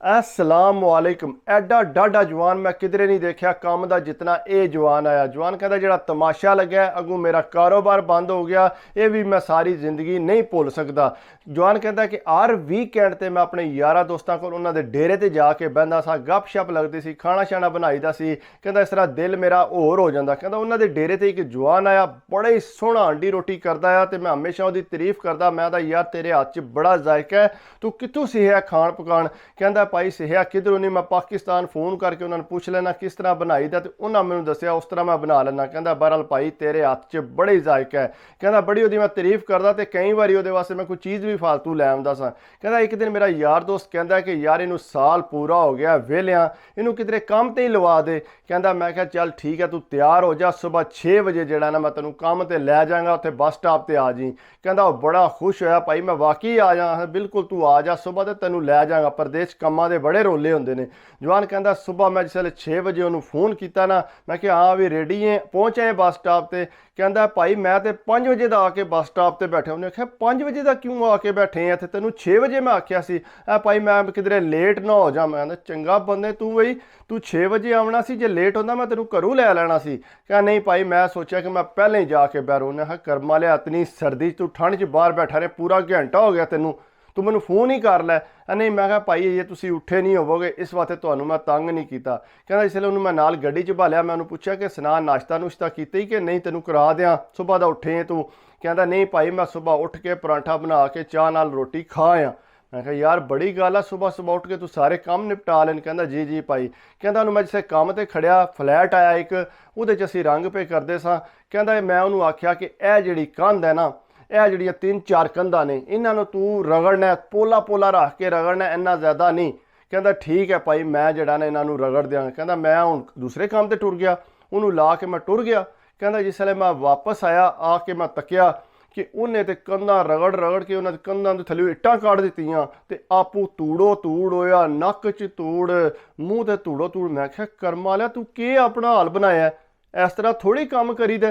अस्सलाम वालेकुम। एडा डाडा जवान मैं किधरे नहीं देखा काम का जितना ये जवान आया। जवान कहता जो तमाशा लग्या अगू मेरा कारोबार बंद हो गया, ये भी मैं सारी जिंदगी नहीं भुल सकता। जवान कहता कि हर वीकेंड ते मैं अपने यारा दोस्तों को उन्होंने डेरे ते जाके बहंदा सा, गप शप लगती सी, खाना शाना बनाईदा सी। कहता इस तरह दिल मेरा होर हो जाता। कहता उन्होंने डेरे ते एक जवान आया, बड़े ही सोहना अंडी रोटी करता है, तो मैं हमेशा उसकी तारीफ करता। मैं यार तेरे हाथ च बड़ा जायका है, तू कितों सिखिया खान पकान। कहता भाई सिखिया किधरों नहीं, मैं पाकिस्तान फोन करके उन्होंने पूछ लेना किस तरह बनाई दा, तो उन्होंने मैंने दसिया उस तरह मैं बना लेना। कहता बहरहाल भाई तेरे हाथ च बड़े जायका है। कहता बड़ी उसकी मैं तारीफ करता, तो कई बार वो वास्ते मैं कोई चीज़ भी फालतू लै आंदा सा। कहता एक दिन मेरा यार दोस्त कहता कि यार इनू साल पूरा हो गया वेलिया, इनू किधरे काम ते ही लवा दे। कहता मैं क्या चल ठीक है, तू तैयार हो जा, सुबह 6 बजे जड़ा ना मैं तेन काम ते लै जाऊँगा, उत्थे बस स्टॉप ते आ जी। कहता वह बड़ा खुश होया, भाई मैं वाकई आ जा, बिल्कुल तू आ जा, सुबह तो तेन लै जाऊँगा, प्रदेश कामां दे बड़े रोले होंदे ने। जवान कहता सुबह मैं जिसले 6 बजे उन्होंने फोन किया ना, मैं कि हाँ भी रेडी है, पहुँचे बस स्टॉप ते। कहता भाई मैं तो 5 बजे का आके बस स्टॉप ते बैठे। उन्हें आख्या 5 बजे का क्यों आके बैठे हैं इतने, तेन 6 बजे मैं आख्या सी भाई मैं किधरे लेट ना हो जा। मैं चंगा बंदे तू बई, तू 6 बजे आना सी, जे लेट होंदा मैं तेन घरों लै लेना सी। क्या नहीं भाई मैं सोचा कि मैं पहले ही जाके बैठूँ। उन्हें आख्या कर्मा लिया इतनी सर्दी तू ठंड च बाहर बैठा रहे, पूरा घंटा हो गया तेनू, तू मैनू फोन ही कर लै। नहीं मैं कहा भाई ये तुसी उठे नहीं होवोगे इस वास्ते तुहानू मैं तंग नहीं किया। कहता इसलिए उन्होंने मैं नाल गड्डी च भालिया, मैं उन्होंने पूछा कि सना नाश्ता नुश्ता कीता ही कि नहीं, तेनू करा दियाँ, सुबह का उठे हैं तू। कहता नहीं भाई मैं सुबह उठ के परांठा बना के चाह नाल रोटी खा आया। मैं कहा यार बड़ी गल है, सुबह सुबह उठ के तू सारे काम निपटा लेन। कहता जी जी भाई। कहता मैं जिसे काम ते खड़िया फ्लैट आया एक, उहदे च असीं रंग पे करते सां। कहता मैं उन्होंने आख्या कि यह जिहड़ी कंध है ना, यह जड़ियाँ 3-4 कंधा ने, इन्हों तू रगड़ना, पोला पोला रख के रगड़ना, इन्ना ज़्यादा नहीं। कहता ठीक है भाई मैं जड़ा ना इन्हों रगड़ देंगा। कहता मैं हूँ दूसरे काम पर टुर गया, उन्होंने ला के मैं टुर गया। कहता जिसले मैं वापस आया आके मैं तकिया कि उन्हें तो कंधा रगड़ रगड़ के उन्होंने कंधा के थल्ले इट्टां काट दित्तियां, ते आपू तूड़ो तूड़ होया, नक च तूड़, मूँह ते तूड़ो तूड़। मैं क्या कर्मा लिया तू के अपना हाल बनाया, इस तरह थोड़ी काम करी दे।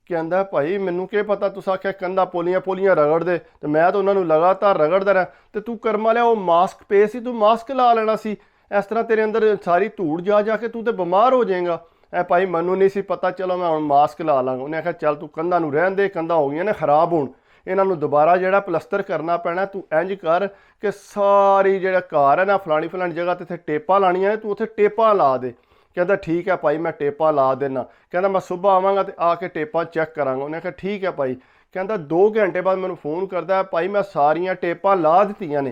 कहता भाई मैनू क्या पता, तुस आख्या कंधा पोलियां पोलियां रगड़ दे, तो मैं तो उन्होंने लगातार रगड़दा रहा। तो तू कर्मा लिया वो मास्क पे सी, तू मास्क ला लेना सी, इस तरह तेरे अंदर सारी धूड़ जा जाके तू तो बीमार हो जाएगा। ए भाई मैनू नहीं सी पता, चलो मैं हुण मास्क ला लांगा। उन्हें आख्या चल तू कंधा नूं रहन दे, कंधा हो गई ने खराब हुण, इन्हों दोबारा जो प्लस्तर करना पैना। तू इंज कर कि सारी जो घर है ना फलानी फलानी जगह तो इतने टेपा लानियां ने, तू उत्थे टेपा ला दे। कहता ठीक है भाई मैं टेपा ला देना। कहता मैं सुबह आवांगा तो आके टेपा चेक करांगा। उन्हें कहा ठीक है भाई। कहता 2 घंटे बाद मैंने फोन करता है, भाई मैं सारियां टेपा ला दित्तियां ने।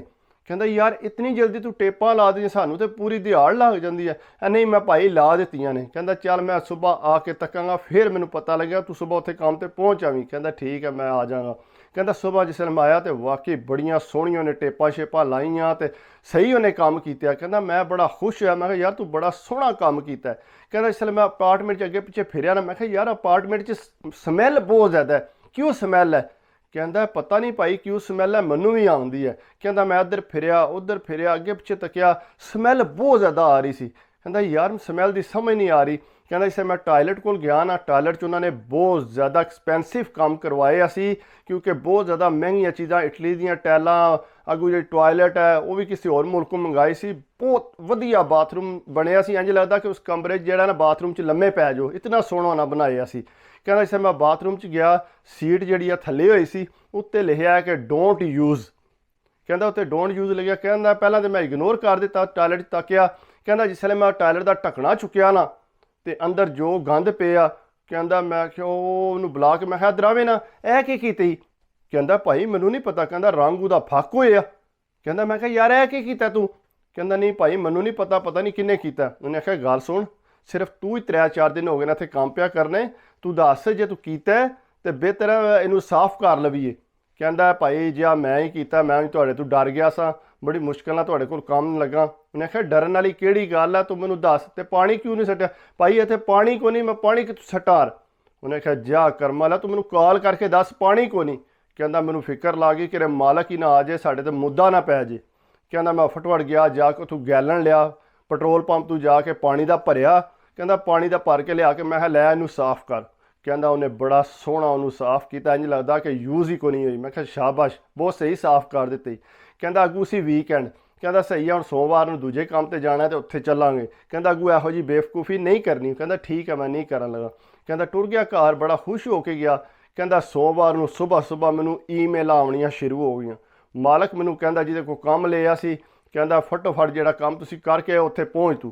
कहता यार इतनी जल्दी तू टेपा ला दी, सानू तो पूरी दिहाड़ लग जाती है। नहीं मैं भाई ला दित्तियां ने। कहता चल मैं सुबह आके तकांगा, फिर मैनू पता लग्या तू सुबह उत्थे काम ते पहुँच आवी। कहता ठीक है मैं आ जाऊँगा। कहता सुबह जिसले मैं आया तो वाकई बड़ियां सोहणियां उन्हें टेपा शेपा लाइयां, तो सही उन्हें काम किया। कहता मैं बड़ा खुश होया, मैं यार तू बड़ा सोहना काम किया है। कहता इसलिए मैं अपार्टमेंट अगे पिछे फिरिया ना, मैं यार अपार्टमेंट स्मैल बहुत ज़्यादा है, क्यों स्मैल है। कहता पता नहीं भाई क्यों स्मैल है, मैनू भी आती है। कहता मैं इधर फिरिया उधर फिरिया अगे पिछे तकिया, स्मैल बहुत ज़्यादा आ रही सी। कहता यार स्मैल की समझ नहीं आ रही। कहता इससे मैं टॉयलेट को गया ना, टॉयलेट च उन्होंने बहुत ज़्यादा एक्सपेंसिव काम करवाए असी, क्योंकि बहुत ज़्यादा महंगिया चीज़ा, इटली दी टाइलां, अगू जी टॉयलेट है वो भी किसी और मुल्कों मंगाई सी। बहुत वधिया बाथरूम बनया सी, इंज लगता कि उस कमरे जड़ा ना बाथरूम च लम्मे पै जाओ, इतना सोहना उन्हें बनाया सी। कहता इससे मैं बाथरूम च गया, सीट जी थले हुई सी, उत्ते लिखा है कि डोंट यूज़। कहता उत्ते डोंट यूज़ लिखा। कहता पहला तो मैं इग्नोर कर दिता, टॉयलेट तकिया। कहता जिसले मैं टॉयलेट का ढक्कना चुकिया ना, तो अंदर जो गंद पिया, कहता मैं क्यों बुला के मैं इधर आवे ना, यह की कीती। कहता भाई मैनू नहीं पता। कहता रंग उहदा फक होया। कहता मैं यार यह की कीता तू। कहता नहीं भाई मैनू नहीं पता, पता नहीं किन्ने कीता। उन्हें आख्या गल सुन, सिर्फ तू ही 3-4 दिन हो गए ना इत्थे काम पिया करने, तू दस जे तू कीता है तो बेहतर इनू साफ कर लवीए। कहता भाई जी मैं ही कीता, मैं तुहाडे तो डर गया सा, बड़ी मुश्किल नाल तुहाडे कोल काम लगा। उन्हें आख्या डरन वाली किहड़ी गल है, तू मैनू दस, तो पानी क्यों नहीं सट्टिया। भाई इत्थे पानी को नहीं, मैं पानी कि सटार। उन्हें आख्या जा कर्मा ला, तू मैनू कॉल करके दस पानी को नहीं। कहता मैनू फिक्र ला गई कि मालक ही ना आ जाए, साढ़े तो मुद्दा ना पै जे। कहता मैं फटवट गया, जाके उतों गैलन लिया, पेट्रोल पंप तू जाके पानी का भरिया। कहता पानी का भर के लिया के मैं लै इनू साफ कर। कहता उन्हें बड़ा सोहना उन्होंने साफ किया, इंज लगता कि यूज़ ही को नहीं हुई। मैं कहा शाबाश बहुत सही साफ कर दी। कहता अगू सी वीकेंड, ਕਹਿੰਦਾ ਸਹੀ ਆ, ਹੁਣ ਸੋਮਵਾਰ ਨੂੰ ਦੂਜੇ ਕੰਮ ਤੇ ਜਾਣਾ ਤੇ ਉੱਥੇ ਚੱਲਾਂਗੇ। ਕਹਿੰਦਾ ਅੱਗੂ ਇਹੋ ਜੀ ਬੇਵਕੂਫੀ ਨਹੀਂ ਕਰਨੀ। ਕਹਿੰਦਾ ਠੀਕ ਹੈ, ਮੈਂ ਨਹੀਂ ਕਰਨ ਲੱਗਾ। ਕਹਿੰਦਾ ਟੁਰ ਗਿਆ ਘਰ, ਬੜਾ ਖੁਸ਼ ਹੋ ਕੇ ਗਿਆ। ਕਹਿੰਦਾ ਸੋਮਵਾਰ ਨੂੰ ਸੁਬਾਹ ਮੈਨੂੰ ਈਮੇਲਾਂ ਆਉਣੀਆਂ ਸ਼ੁਰੂ ਹੋ ਗਈਆਂ। ਮਾਲਕ ਮੈਨੂੰ ਕਹਿੰਦਾ ਜਿਹਦੇ ਕੋਲ ਕੰਮ ਲਿਆ ਸੀ, ਕਹਿੰਦਾ ਫਟੋਫਟ ਜਿਹੜਾ ਕੰਮ ਤੁਸੀਂ ਕਰਕੇ ਉੱਥੇ ਪਹੁੰਚ ਤੂੰ।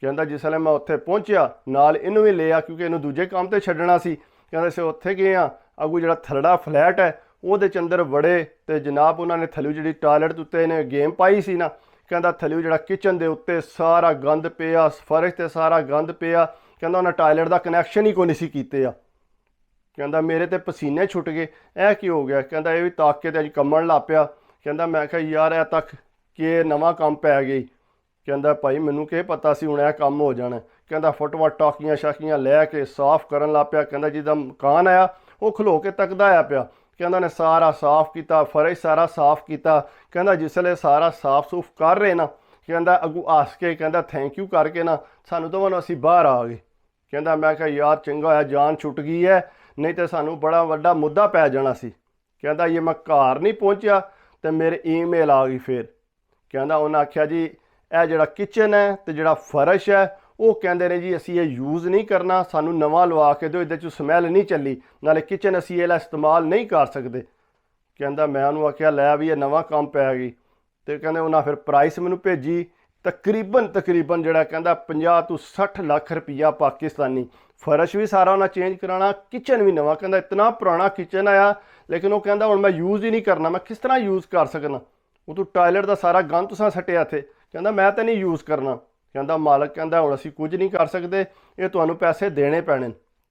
ਕਹਿੰਦਾ ਜਿਸ ਵੇਲੇ ਮੈਂ ਉੱਥੇ ਪਹੁੰਚਿਆ ਨਾਲ ਇਹਨੂੰ ਵੀ ਲਿਆ, ਕਿਉਂਕਿ ਇਹਨੂੰ ਦੂਜੇ ਕੰਮ ਤੇ ਛੱਡਣਾ ਸੀ। ਕਹਿੰਦਾ ਅਸੀਂ ਉੱਥੇ ਗਏ ਆ, ਅੱਗੂ ਜਿਹੜਾ ਥੱਲੜਾ ਫਲੈਟ ਹੈ ਉਹਦੇ ਚ ਅੰਦਰ ਵੜੇ ਤੇ ਜਨਾਬ ਉਹਨਾਂ ਨੇ ਥੱਲੇ ਜਿਹੜੀ ਟਾਇਲਟ ਉੱਤੇ ਇਹਨੇ ਗੇਮ ਪਾਈ ਸੀ ਨਾ, ਕਹਿੰਦਾ ਥੱਲੇ ਜਿਹੜਾ ਕਿਚਨ ਦੇ ਉੱਤੇ ਸਾਰਾ ਗੰਦ ਪਿਆ, ਫਰਸ਼ ਤੇ ਸਾਰਾ ਗੰਦ ਪਿਆ। ਕਹਿੰਦਾ ਉਹਨਾਂ ਟਾਇਲਟ ਦਾ ਕਨੈਕਸ਼ਨ ਹੀ ਕੋਈ ਨਹੀਂ ਸੀ ਕੀਤੇ ਆ। ਕਹਿੰਦਾ ਮੇਰੇ ਤੇ ਪਸੀਨੇ ਛੁੱਟ ਗਏ, ਇਹ ਕੀ ਹੋ ਗਿਆ। ਕਹਿੰਦਾ ਇਹ ਵੀ ਤਾਕ ਕੇ ਤੇ ਅੱਜ ਕੰਮਣ ਲੱਗ ਪਿਆ। ਕਹਿੰਦਾ ਮੈਂ ਕਿਹਾ ਯਾਰ ਇਹ ਤੱਕ ਕਿ ਨਵਾਂ ਕੰਮ ਪੈ ਗਈ। ਕਹਿੰਦਾ ਭਾਈ ਮੈਨੂੰ ਕੀ ਪਤਾ ਸੀ ਹੁਣ ਇਹ ਕੰਮ ਹੋ ਜਾਣਾ। ਕਹਿੰਦਾ ਫਟੋਫਟ ਟਾਕੀਆਂ ਸ਼ਾਕੀਆਂ ਲੈ ਕੇ ਸਾਫ਼ ਕਰਨ ਲੱਗ ਪਿਆ। ਕਹਿੰਦਾ ਜਿਹਦਾ ਮਕਾਨ ਆਇਆ ਉਹ ਖਲੋ ਕੇ ਤੱਕਦਾ ਆਇਆ ਪਿਆ। ਕਹਿੰਦਾ ਨੇ ਸਾਰਾ ਸਾਫ਼ ਕੀਤਾ, ਫਰਸ਼ ਸਾਰਾ ਸਾਫ਼ ਕੀਤਾ। ਕਹਿੰਦਾ ਜਿਸ ਵੇਲੇ ਸਾਰਾ ਸਾਫ਼ ਸੂਫ ਕਰ ਰਹੇ ਨਾ, ਕਹਿੰਦਾ ਅੱਗੂ ਆਸ ਕੇ ਕਹਿੰਦਾ ਥੈਂਕ ਯੂ ਕਰਕੇ ਨਾ ਸਾਨੂੰ ਦੋਵਾਂ ਨੂੰ ਅਸੀਂ ਬਾਹਰ ਆ ਗਏ। ਕਹਿੰਦਾ ਮੈਂ ਕਿਹਾ ਯਾਰ ਚੰਗਾ ਹੋਇਆ ਜਾਨ ਛੁੱਟ ਗਈ ਹੈ, ਨਹੀਂ ਤਾਂ ਸਾਨੂੰ ਬੜਾ ਵੱਡਾ ਮੁੱਦਾ ਪੈ ਜਾਣਾ ਸੀ। ਕਹਿੰਦਾ ਇਹ ਮੈਂ ਘਰ ਨਹੀਂ ਪਹੁੰਚਿਆ ਤੇ ਮੇਰੇ ਈਮੇਲ ਆ ਗਈ ਫਿਰ। ਕਹਿੰਦਾ ਉਹਨਾਂ ਆਖਿਆ ਜੀ ਇਹ ਜਿਹੜਾ ਕਿਚਨ ਹੈ ਤੇ ਜਿਹੜਾ ਫਰਸ਼ ਹੈ ਉਹ ਕਹਿੰਦੇ ਨੇ ਜੀ ਅਸੀਂ ਇਹ ਯੂਜ਼ ਨਹੀਂ ਕਰਨਾ, ਸਾਨੂੰ ਨਵਾਂ ਲਵਾ ਕੇ ਦਿਓ, ਇਹਦੇ 'ਚ ਸਮੈਲ ਨਹੀਂ ਚੱਲੀ, ਨਾਲੇ ਕਿਚਨ ਅਸੀਂ ਇਹਦਾ ਇਸਤੇਮਾਲ ਨਹੀਂ ਕਰ ਸਕਦੇ। ਕਹਿੰਦਾ ਮੈਂ ਉਹਨੂੰ ਆਖਿਆ ਲੈ ਵੀ ਇਹ ਨਵਾਂ ਕੰਮ ਪੈ ਗਈ। ਤੇ ਕਹਿੰਦੇ ਉਹਨਾਂ ਫਿਰ ਪ੍ਰਾਈਸ ਮੈਨੂੰ ਭੇਜੀ ਤਕਰੀਬਨ ਜਿਹੜਾ ਕਹਿੰਦਾ 50 ਤੋਂ 60 ਲੱਖ ਰੁਪਈਆ ਪਾਕਿਸਤਾਨੀ। ਫਰਸ਼ ਵੀ ਸਾਰਾ ਉਹਨਾਂ ਚੇਂਜ ਕਰਾਉਣਾ, ਕਿਚਨ ਵੀ ਨਵਾਂ। ਕਹਿੰਦਾ ਇਤਨਾ ਪੁਰਾਣਾ ਕਿਚਨ ਆਇਆ, ਲੇਕਿਨ ਉਹ ਕਹਿੰਦਾ ਹੁਣ ਮੈਂ ਯੂਜ਼ ਹੀ ਨਹੀਂ ਕਰਨਾ, ਮੈਂ ਕਿਸ ਤਰ੍ਹਾਂ ਯੂਜ਼ ਕਰ ਸਕਣਾ, ਉਹ ਤੂੰ ਟਾਇਲਟ ਦਾ ਸਾਰਾ ਗੰਦ ਤੁਸੀਂ ਸੱਟਿਆ ਇੱਥੇ। ਕਹਿੰਦਾ ਮੈਂ ਤਾਂ ਨਹੀਂ ਯੂਜ਼ ਕਰਨਾ। ਕਹਿੰਦਾ ਮਾਲਕ ਕਹਿੰਦਾ ਹੁਣ ਅਸੀਂ ਕੁਝ ਨਹੀਂ ਕਰ ਸਕਦੇ, ਇਹ ਤੁਹਾਨੂੰ ਪੈਸੇ ਦੇਣੇ ਪੈਣੇ।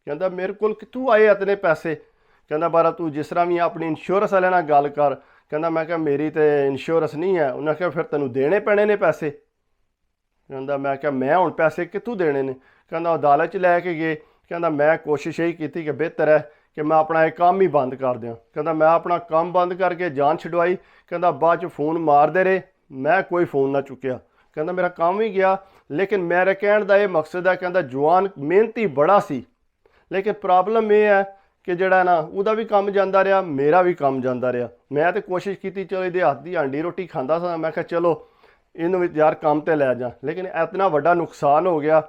ਕਹਿੰਦਾ ਮੇਰੇ ਕੋਲ ਕਿੱਥੋਂ ਆਏ ਇਤਨੇ ਪੈਸੇ। ਕਹਿੰਦਾ ਬਾਰਾ ਤੂੰ ਜਿਸ ਤਰ੍ਹਾਂ ਵੀ ਆਪਣੀ ਇੰਸ਼ੋਰੈਂਸ ਵਾਲਿਆਂ ਨਾਲ ਗੱਲ ਕਰ। ਕਹਿੰਦਾ ਮੈਂ ਕਿਹਾ ਮੇਰੀ ਤੇ ਇੰਸ਼ੋਰੈਂਸ ਨਹੀਂ ਹੈ। ਉਹਨਾਂ ਕਿਹਾ ਫਿਰ ਤੈਨੂੰ ਦੇਣੇ ਪੈਣੇ ਨੇ ਪੈਸੇ। ਕਹਿੰਦਾ ਮੈਂ ਕਿਹਾ ਮੈਂ ਹੁਣ ਪੈਸੇ ਕਿੱਥੋਂ ਦੇਣੇ ਨੇ। ਕਹਿੰਦਾ ਅਦਾਲਤ 'ਚ ਲੈ ਕੇ ਗਏ। ਕਹਿੰਦਾ ਮੈਂ ਕੋਸ਼ਿਸ਼ ਇਹੀ ਕੀਤੀ ਕਿ ਬਿਹਤਰ ਹੈ ਕਿ ਮੈਂ ਆਪਣਾ ਇਹ ਕੰਮ ਹੀ ਬੰਦ ਕਰ ਦਿਆਂ। ਕਹਿੰਦਾ ਮੈਂ ਆਪਣਾ ਕੰਮ ਬੰਦ ਕਰਕੇ ਜਾਨ ਛਡਵਾਈ। ਕਹਿੰਦਾ ਬਾਅਦ 'ਚ ਫੋਨ ਮਾਰਦੇ ਰਹੇ, ਮੈਂ ਕੋਈ ਫੋਨ ਨਾ ਚੁੱਕਿਆ। ਕਹਿੰਦਾ ਮੇਰਾ ਕੰਮ ਹੀ ਗਿਆ। ਲੇਕਿਨ ਮੇਰੇ ਕਹਿਣ ਦਾ ਇਹ ਮਕਸਦ ਹੈ, ਕਹਿੰਦਾ ਜਵਾਨ ਮਿਹਨਤੀ ਬੜਾ ਸੀ, ਲੇਕਿਨ ਪ੍ਰੋਬਲਮ ਇਹ ਹੈ ਕਿ ਜਿਹੜਾ ਨਾ ਉਹਦਾ ਵੀ ਕੰਮ ਜਾਂਦਾ ਰਿਹਾ, ਮੇਰਾ ਵੀ ਕੰਮ ਜਾਂਦਾ ਰਿਹਾ। ਮੈਂ ਤਾਂ ਕੋਸ਼ਿਸ਼ ਕੀਤੀ ਚਲੋ ਇਹਦੇ ਹੱਥ ਦੀ ਹਾਂਡੀ ਰੋਟੀ ਖਾਂਦਾ ਸਾਂ, ਮੈਂ ਕਿਹਾ ਚਲੋ ਇਹਨੂੰ ਵੀ ਯਾਰ ਕੰਮ ਤੇ ਲੈ ਜਾ। ਲੇਕਿਨ ਇਤਨਾ ਵੱਡਾ ਨੁਕਸਾਨ ਹੋ ਗਿਆ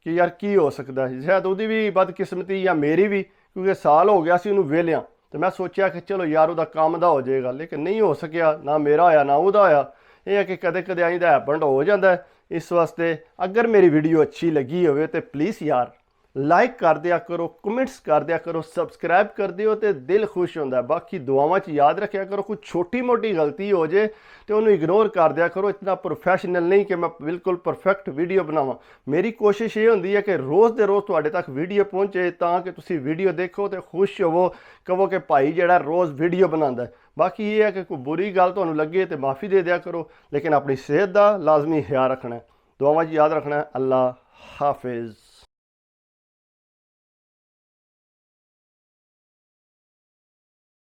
ਕਿ ਯਾਰ ਕੀ ਹੋ ਸਕਦਾ। ਸ਼ਾਇਦ ਉਹਦੀ ਵੀ ਬਦਕਿਸਮਤੀ ਜਾਂ ਮੇਰੀ ਵੀ, ਕਿਉਂਕਿ ਸਾਲ ਹੋ ਗਿਆ ਸੀ ਉਹਨੂੰ ਵਿਹਲਿਆਂ। ਤੇ ਮੈਂ ਸੋਚਿਆ ਕਿ ਚਲੋ ਯਾਰ ਉਹਦਾ ਕੰਮ ਦਾ ਹੋ ਜਾਏਗਾ, ਲੇਕਿਨ ਨਹੀਂ ਹੋ ਸਕਿਆ, ਨਾ ਮੇਰਾ ਹੋਇਆ ਨਾ ਉਹਦਾ ਹੋਇਆ। ਇਹ ਹੈ ਕਿ ਕਦੇ ਕਦੇ ਆਈਂ ਦਾ ਹੈਪਨ ਹੋ ਜਾਂਦਾ। ਇਸ ਵਾਸਤੇ ਅਗਰ ਮੇਰੀ ਵੀਡੀਓ ਅੱਛੀ ਲੱਗੀ ਹੋਵੇ ਤੇ ਪਲੀਜ਼ ਯਾਰ ਲਾਈਕ ਕਰ ਦਿਆ ਕਰੋ, ਕਮੈਂਟਸ ਕਰ ਦਿਆ ਕਰੋ, ਸਬਸਕ੍ਰਾਈਬ ਕਰ ਦਿਓ ਤੇ ਦਿਲ ਖੁਸ਼ ਹੁੰਦਾ। ਬਾਕੀ ਦੁਆਵਾਂ 'ਚ ਯਾਦ ਰੱਖਿਆ ਕਰੋ, ਕੋਈ ਛੋਟੀ ਮੋਟੀ ਗਲਤੀ ਹੋ ਜੇ ਤੇ ਉਹਨੂੰ ਇਗਨੋਰ ਕਰ ਦਿਆ ਕਰੋ। ਇਤਨਾ ਪ੍ਰੋਫੈਸ਼ਨਲ ਨਹੀਂ ਕਿ ਮੈਂ ਬਿਲਕੁਲ ਪਰਫੈਕਟ ਵੀਡੀਓ ਬਣਾਵਾਂ। ਮੇਰੀ ਕੋਸ਼ਿਸ਼ ਇਹ ਹੁੰਦੀ ਹੈ ਕਿ ਰੋਜ਼ ਦੇ ਰੋਜ਼ ਤੁਹਾਡੇ ਤੱਕ ਵੀਡੀਓ ਪਹੁੰਚੇ, ਤਾਂ ਕਿ ਤੁਸੀਂ ਵੀਡੀਓ ਦੇਖੋ ਤੇ ਖੁਸ਼ ਹੋਵੋ, ਕਹੋ ਕਿ ਭਾਈ ਜਿਹੜਾ ਰੋਜ਼ ਵੀਡੀਓ ਬਣਾਉਂਦਾ। ਬਾਕੀ ਇਹ ਹੈ ਕਿ ਕੋਈ ਬੁਰੀ ਗੱਲ ਤੁਹਾਨੂੰ ਲੱਗੇ ਤੇ ਮਾफ़ੀ ਦੇ ਦਿਆ ਕਰੋ, ਲੇਕਿਨ ਆਪਣੀ ਸਿਹਤ ਦਾ ਲਾਜ਼ਮੀ ਖਿਆਲ ਰੱਖਣਾ ਹੈ। ਦੁਆਵਾਂ 'ਚ ਯਾਦ ਰੱਖਣਾ ਹੈ। ਅੱਲਾ ਹਾਫਿਜ਼।